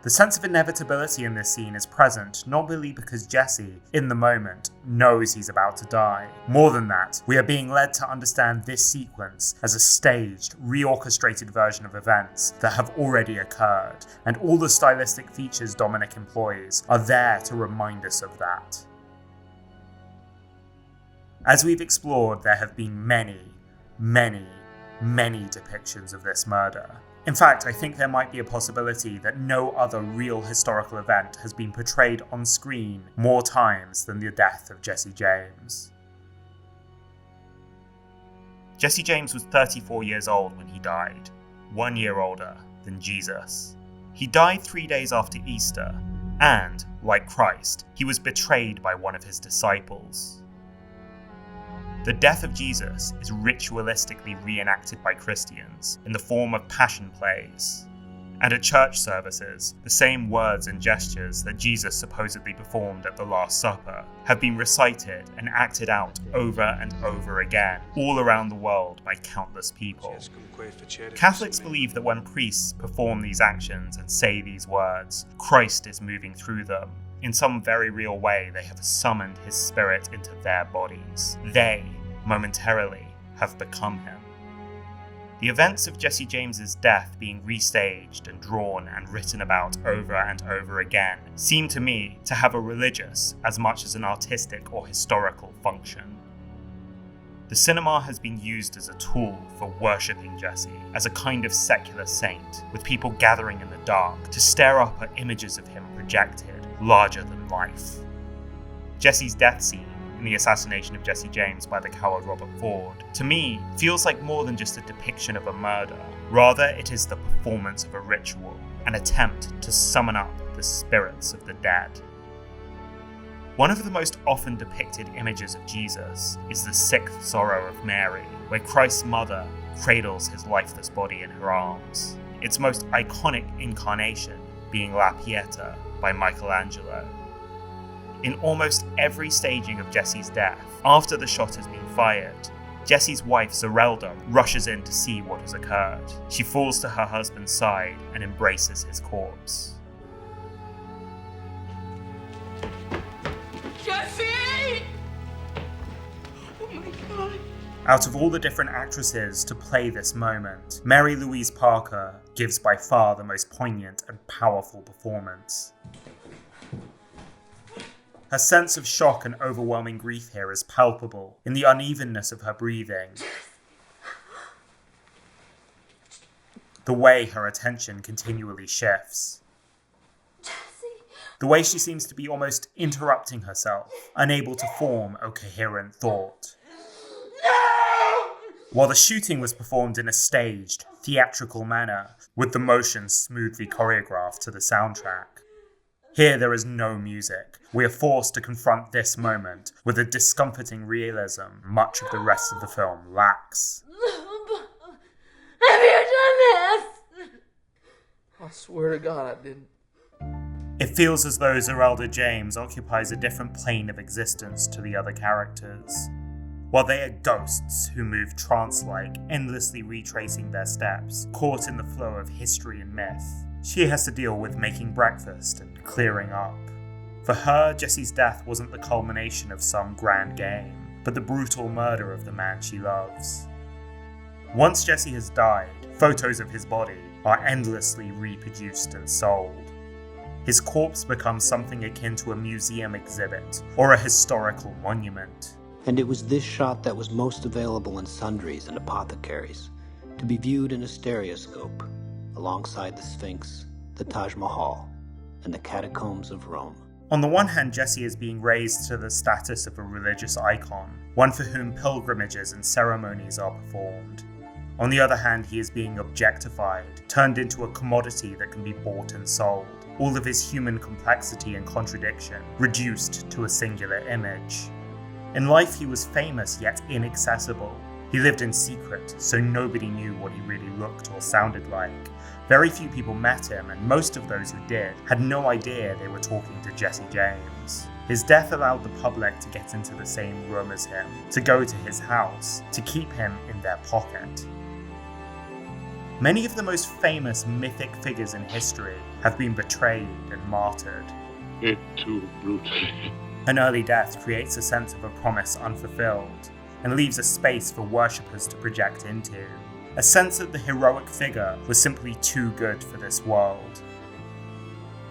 The sense of inevitability in this scene is present not really because Jesse, in the moment, knows he's about to die. More than that, we are being led to understand this sequence as a staged, reorchestrated version of events that have already occurred, and all the stylistic features Dominic employs are there to remind us of that. As we've explored, there have been many depictions of this murder. In fact, I think there might be a possibility that no other real historical event has been portrayed on screen more times than the death of Jesse James. Jesse James was 34 years old when he died, 1 year older than Jesus. He died 3 days after Easter, and, like Christ, he was betrayed by one of his disciples. The death of Jesus is ritualistically reenacted by Christians in the form of passion plays. And at church services, the same words and gestures that Jesus supposedly performed at the Last Supper have been recited and acted out over and over again, all around the world by countless people. Catholics believe that when priests perform these actions and say these words, Christ is moving through them. In some very real way, they have summoned his spirit into their bodies. They, momentarily, have become him. The events of Jesse James's death being restaged and drawn and written about over and over again seem to me to have a religious as much as an artistic or historical function. The cinema has been used as a tool for worshipping Jesse, as a kind of secular saint, with people gathering in the dark to stare up at images of him projected, larger than life. Jesse's death scene in the Assassination of Jesse James by the coward Robert Ford, to me, feels like more than just a depiction of a murder. Rather, it is the performance of a ritual, an attempt to summon up the spirits of the dead. One of the most often depicted images of Jesus is the sixth sorrow of Mary, where Christ's mother cradles his lifeless body in her arms. Its most iconic incarnation being La Pieta by Michelangelo. In almost every staging of Jesse's death, after the shot has been fired, Jesse's wife Zerelda rushes in to see what has occurred. She falls to her husband's side and embraces his corpse. Jesse! Oh my God. Out of all the different actresses to play this moment, Mary Louise Parker gives by far the most poignant and powerful performance. Her sense of shock and overwhelming grief here is palpable in the unevenness of her breathing, the way her attention continually shifts, the way she seems to be almost interrupting herself, unable to form a coherent thought. While the shooting was performed in a staged, theatrical manner, with the motions smoothly choreographed to the soundtrack, here there is no music. We are forced to confront this moment with a discomforting realism much of the rest of the film lacks. Have you done this? I swear to God I didn't. It feels as though Zerelda James occupies a different plane of existence to the other characters. While they are ghosts who move trance-like, endlessly retracing their steps, caught in the flow of history and myth, she has to deal with making breakfast and clearing up. For her, Jesse's death wasn't the culmination of some grand game, but the brutal murder of the man she loves. Once Jesse has died, photos of his body are endlessly reproduced and sold. His corpse becomes something akin to a museum exhibit or a historical monument. And it was this shot that was most available in sundries and apothecaries, to be viewed in a stereoscope, alongside the Sphinx, the Taj Mahal, and the catacombs of Rome. On the one hand, Jesse is being raised to the status of a religious icon, one for whom pilgrimages and ceremonies are performed. On the other hand, he is being objectified, turned into a commodity that can be bought and sold, all of his human complexity and contradiction reduced to a singular image. In life, he was famous yet inaccessible. He lived in secret, so nobody knew what he really looked or sounded like. Very few people met him, and most of those who did had no idea they were talking to Jesse James. His death allowed the public to get into the same room as him, to go to his house, to keep him in their pocket. Many of the most famous mythic figures in history have been betrayed and martyred. It too brutally. An early death creates a sense of a promise unfulfilled and leaves a space for worshippers to project into. A sense that the heroic figure was simply too good for this world.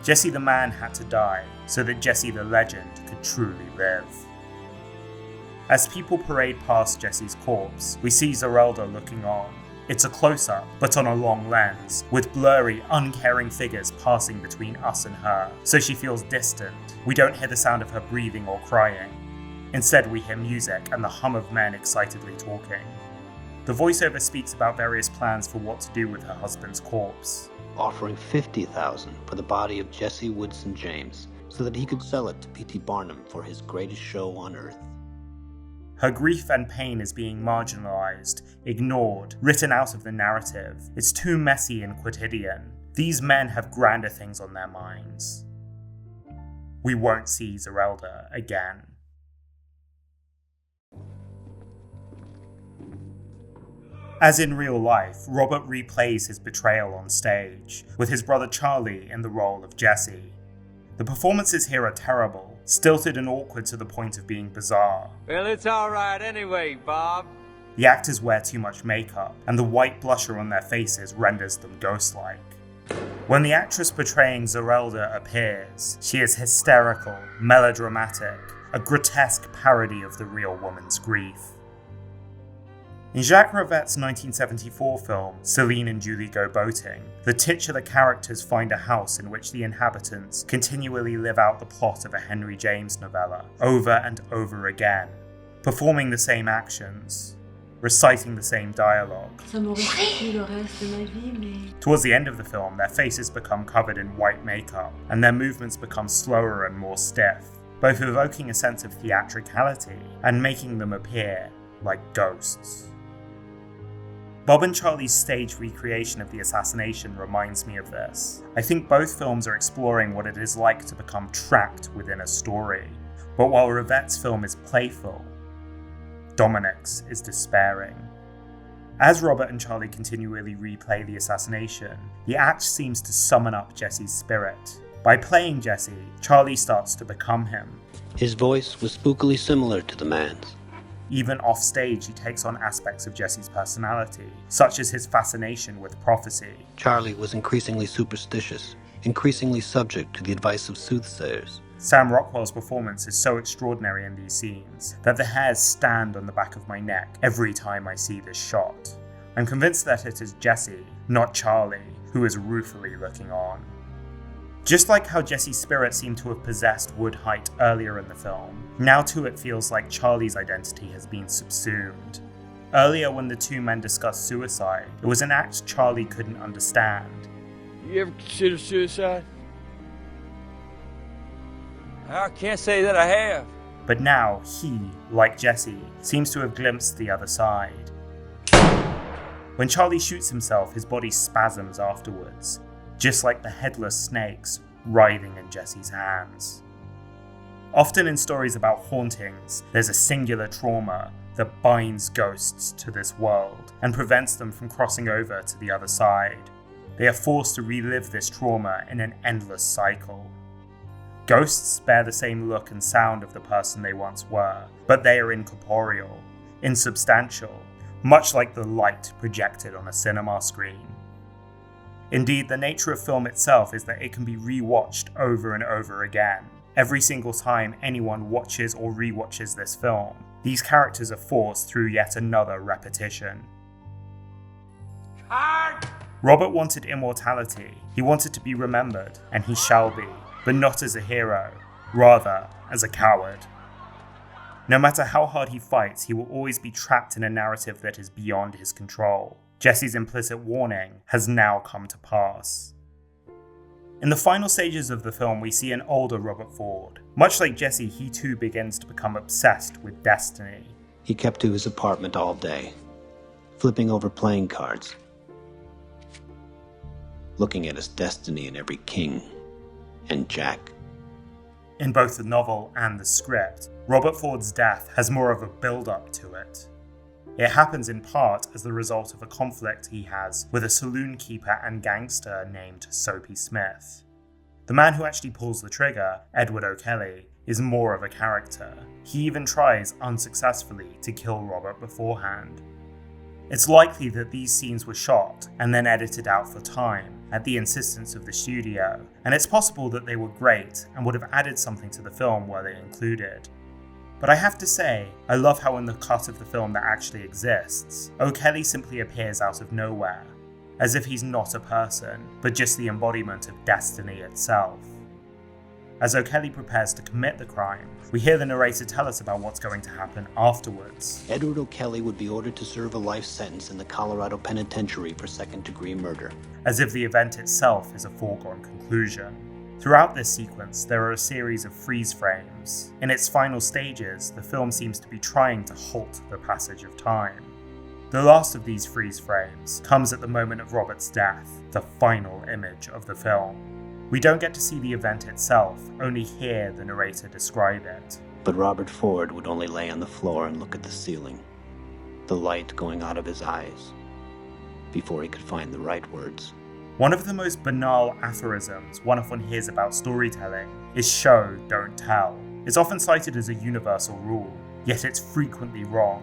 Jesse the man had to die so that Jesse the legend could truly live. As people parade past Jesse's corpse, we see Zerelda looking on. It's a close-up, but on a long lens, with blurry, uncaring figures passing between us and her, so she feels distant. We don't hear the sound of her breathing or crying. Instead, we hear music and the hum of men excitedly talking. The voiceover speaks about various plans for what to do with her husband's corpse. Offering $50,000 for the body of Jesse Woodson James so that he could sell it to P.T. Barnum for his greatest show on earth. Her grief and pain is being marginalized, ignored, written out of the narrative. It's too messy and quotidian. These men have grander things on their minds. We won't see Zerelda again. As in real life, Robert replays his betrayal on stage, with his brother Charlie in the role of Jesse. The performances here are terrible, stilted and awkward to the point of being bizarre. Well, it's alright anyway, Bob. The actors wear too much makeup, and the white blusher on their faces renders them ghost-like. When the actress portraying Zerelda appears, she is hysterical, melodramatic, a grotesque parody of the real woman's grief. In Jacques Rivette's 1974 film, Celine and Julie Go Boating, the titular characters find a house in which the inhabitants continually live out the plot of a Henry James novella, over and over again, performing the same actions, reciting the same dialogue. Towards the end of the film, their faces become covered in white makeup, and their movements become slower and more stiff, both evoking a sense of theatricality and making them appear like ghosts. Bob and Charlie's stage recreation of the assassination reminds me of this. I think both films are exploring what it is like to become trapped within a story, but while Rivette's film is playful, Dominik's is despairing. As Robert and Charlie continually replay the assassination, the act seems to summon up Jesse's spirit. By playing Jesse, Charlie starts to become him. His voice was spookily similar to the man's. Even off-stage, he takes on aspects of Jesse's personality, such as his fascination with prophecy. Charlie was increasingly superstitious, increasingly subject to the advice of soothsayers. Sam Rockwell's performance is so extraordinary in these scenes that the hairs stand on the back of my neck every time I see this shot. I'm convinced that it is Jesse, not Charlie, who is ruefully looking on. Just like how Jesse's spirit seemed to have possessed Woodhite earlier in the film, now too it feels like Charlie's identity has been subsumed. Earlier when the two men discussed suicide, it was an act Charlie couldn't understand. You ever consider suicide? I can't say that I have. But now he, like Jesse, seems to have glimpsed the other side. When Charlie shoots himself, his body spasms afterwards, just like the headless snakes writhing in Jesse's hands. Often in stories about hauntings, there's a singular trauma that binds ghosts to this world and prevents them from crossing over to the other side. They are forced to relive this trauma in an endless cycle. Ghosts bear the same look and sound of the person they once were, but they are incorporeal, insubstantial, much like the light projected on a cinema screen. Indeed, the nature of film itself is that it can be re-watched over and over again. Every single time anyone watches or re-watches this film, these characters are forced through yet another repetition. Robert wanted immortality. He wanted to be remembered, and he shall be, but not as a hero, rather as a coward. No matter how hard he fights, he will always be trapped in a narrative that is beyond his control. Jesse's implicit warning has now come to pass. In the final stages of the film, we see an older Robert Ford. Much like Jesse, he too begins to become obsessed with destiny. He kept to his apartment all day, flipping over playing cards, looking at his destiny in every king and jack. In both the novel and the script, Robert Ford's death has more of a build-up to it. It happens in part as the result of a conflict he has with a saloon keeper and gangster named Soapy Smith. The man who actually pulls the trigger, Edward O'Kelly, is more of a character. He even tries unsuccessfully to kill Robert beforehand. It's likely that these scenes were shot and then edited out for time at the insistence of the studio, and it's possible that they were great and would have added something to the film were they included. But I have to say, I love how in the cut of the film that actually exists, O'Kelly simply appears out of nowhere, as if he's not a person, but just the embodiment of destiny itself. As O'Kelly prepares to commit the crime, we hear the narrator tell us about what's going to happen afterwards. Edward O'Kelly would be ordered to serve a life sentence in the Colorado Penitentiary for second-degree murder. As if the event itself is a foregone conclusion. Throughout this sequence, there are a series of freeze frames. In its final stages, the film seems to be trying to halt the passage of time. The last of these freeze frames comes at the moment of Robert's death, the final image of the film. We don't get to see the event itself, only hear the narrator describe it. But Robert Ford would only lay on the floor and look at the ceiling, the light going out of his eyes, before he could find the right words. One of the most banal aphorisms one often hears about storytelling is show, don't tell. It's often cited as a universal rule, yet it's frequently wrong.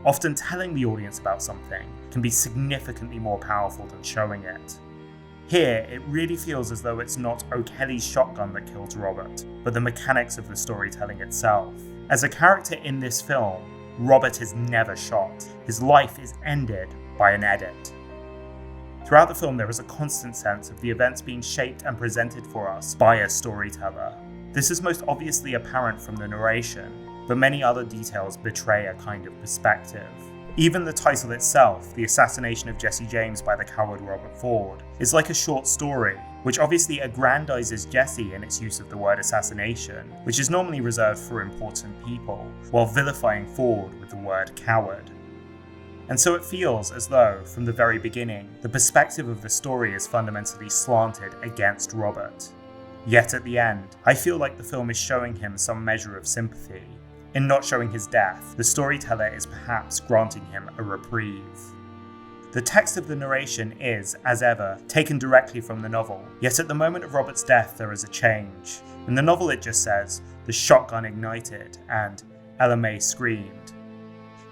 Often telling the audience about something can be significantly more powerful than showing it. Here, it really feels as though it's not O'Kelly's shotgun that kills Robert, but the mechanics of the storytelling itself. As a character in this film, Robert is never shot. His life is ended by an edit. Throughout the film, there is a constant sense of the events being shaped and presented for us by a storyteller. This is most obviously apparent from the narration, but many other details betray a kind of perspective. Even the title itself, The Assassination of Jesse James by the coward Robert Ford, is like a short story, which obviously aggrandizes Jesse in its use of the word assassination, which is normally reserved for important people, while vilifying Ford with the word coward. And so it feels as though, from the very beginning, the perspective of the story is fundamentally slanted against Robert. Yet at the end, I feel like the film is showing him some measure of sympathy. In not showing his death, the storyteller is perhaps granting him a reprieve. The text of the narration is, as ever, taken directly from the novel, yet at the moment of Robert's death there is a change. In the novel it just says, "The shotgun ignited," and "Ella May screamed."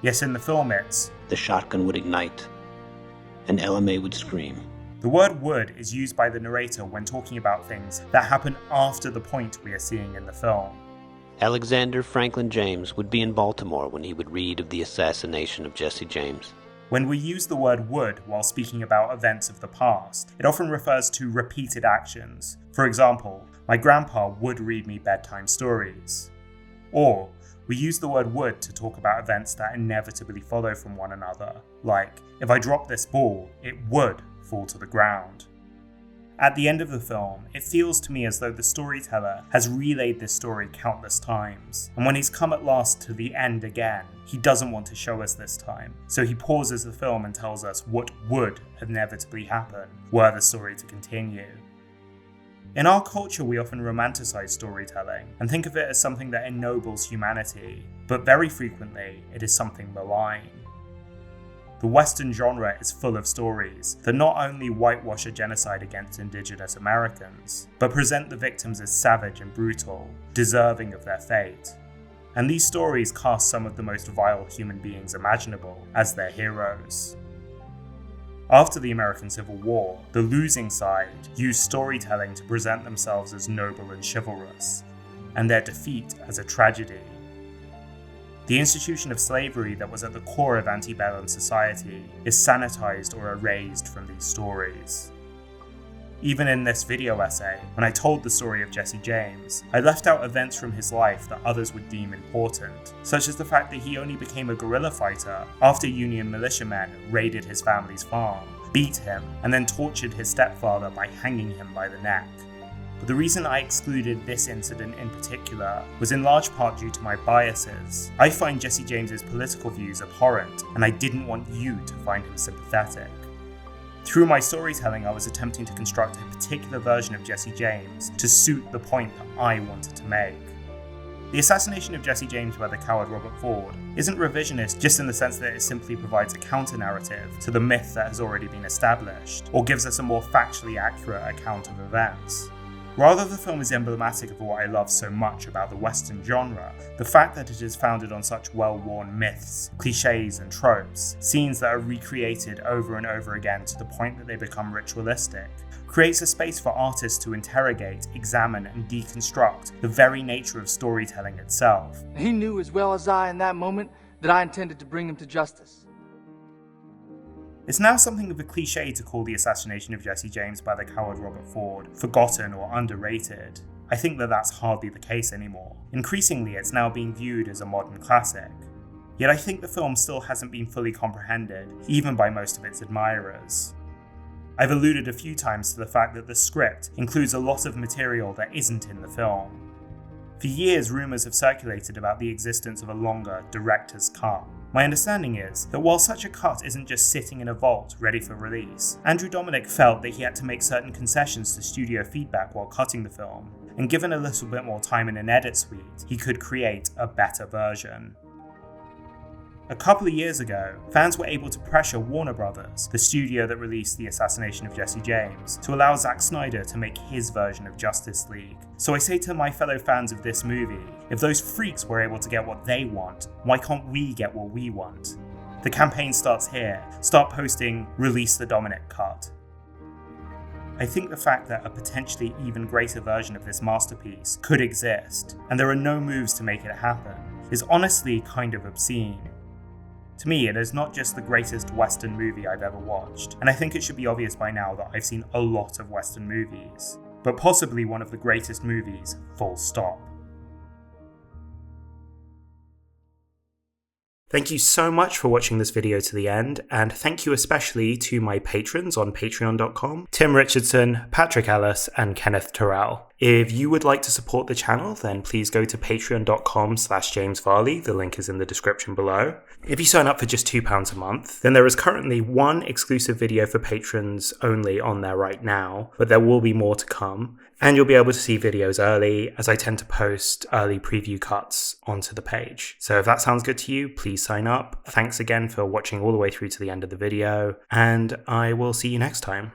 Yet in the film it's, The shotgun would ignite, and Ella May would scream. the word would is used by the narrator when talking about things that happen after the point we are seeing in the film. Alexander Franklin James would be in Baltimore when he would read of the assassination of Jesse James. When we use the word would while speaking about events of the past, it often refers to repeated actions. For example, my grandpa would read me bedtime stories. Or, we use the word would to talk about events that inevitably follow from one another, like, if I drop this ball, it would fall to the ground. At the end of the film, it feels to me as though the storyteller has relayed this story countless times, and when he's come at last to the end again, he doesn't want to show us this time, so he pauses the film and tells us what would inevitably happen were the story to continue. In our culture, we often romanticize storytelling and think of it as something that ennobles humanity, but very frequently it is something malign. The Western genre is full of stories that not only whitewash a genocide against Indigenous Americans, but present the victims as savage and brutal, deserving of their fate. And these stories cast some of the most vile human beings imaginable as their heroes. After the American Civil War, the losing side used storytelling to present themselves as noble and chivalrous, and their defeat as a tragedy. The institution of slavery that was at the core of antebellum society is sanitized or erased from these stories. Even in this video essay, when I told the story of Jesse James, I left out events from his life that others would deem important, such as the fact that he only became a guerrilla fighter after Union militiamen raided his family's farm, beat him, and then tortured his stepfather by hanging him by the neck. But the reason I excluded this incident in particular was in large part due to my biases. I find Jesse James's political views abhorrent, and I didn't want you to find him sympathetic. Through my storytelling, I was attempting to construct a particular version of Jesse James to suit the point that I wanted to make. The Assassination of Jesse James by the coward Robert Ford isn't revisionist just in the sense that it simply provides a counter-narrative to the myth that has already been established, or gives us a more factually accurate account of events. Rather, the film is emblematic of what I love so much about the Western genre, the fact that it is founded on such well-worn myths, cliches and tropes, scenes that are recreated over and over again to the point that they become ritualistic, creates a space for artists to interrogate, examine and deconstruct the very nature of storytelling itself. He knew as well as I in that moment that I intended to bring him to justice. It's now something of a cliche to call the Assassination of Jesse James by the coward Robert Ford forgotten or underrated. I think that that's hardly the case anymore. Increasingly, it's now being viewed as a modern classic. Yet I think the film still hasn't been fully comprehended, even by most of its admirers. I've alluded a few times to the fact that the script includes a lot of material that isn't in the film. For years, rumours have circulated about the existence of a longer director's cut. My understanding is that while such a cut isn't just sitting in a vault ready for release, Andrew Dominik felt that he had to make certain concessions to studio feedback while cutting the film, and given a little bit more time in an edit suite, he could create a better version. A couple of years ago, fans were able to pressure Warner Brothers, the studio that released The Assassination of Jesse James, to allow Zack Snyder to make his version of Justice League. So I say to my fellow fans of this movie, if those freaks were able to get what they want, why can't we get what we want? The campaign starts here. Start posting Release the Dominikcut. I think the fact that a potentially even greater version of this masterpiece could exist, and there are no moves to make it happen, is honestly kind of obscene. To me, it is not just the greatest Western movie I've ever watched, and I think it should be obvious by now that I've seen a lot of Western movies, but possibly one of the greatest movies, full stop. Thank you so much for watching this video to the end, and thank you especially to my patrons on patreon.com, Tim Richardson, Patrick Ellis, and Kenneth Terrell. If you would like to support the channel, then please go to patreon.com/James Varley. The link is in the description below. If you sign up for just £2 a month, then there is currently one exclusive video for patrons only on there right now, but there will be more to come. And you'll be able to see videos early, as I tend to post early preview cuts onto the page. So if that sounds good to you, please sign up. Thanks again for watching all the way through to the end of the video, and I will see you next time.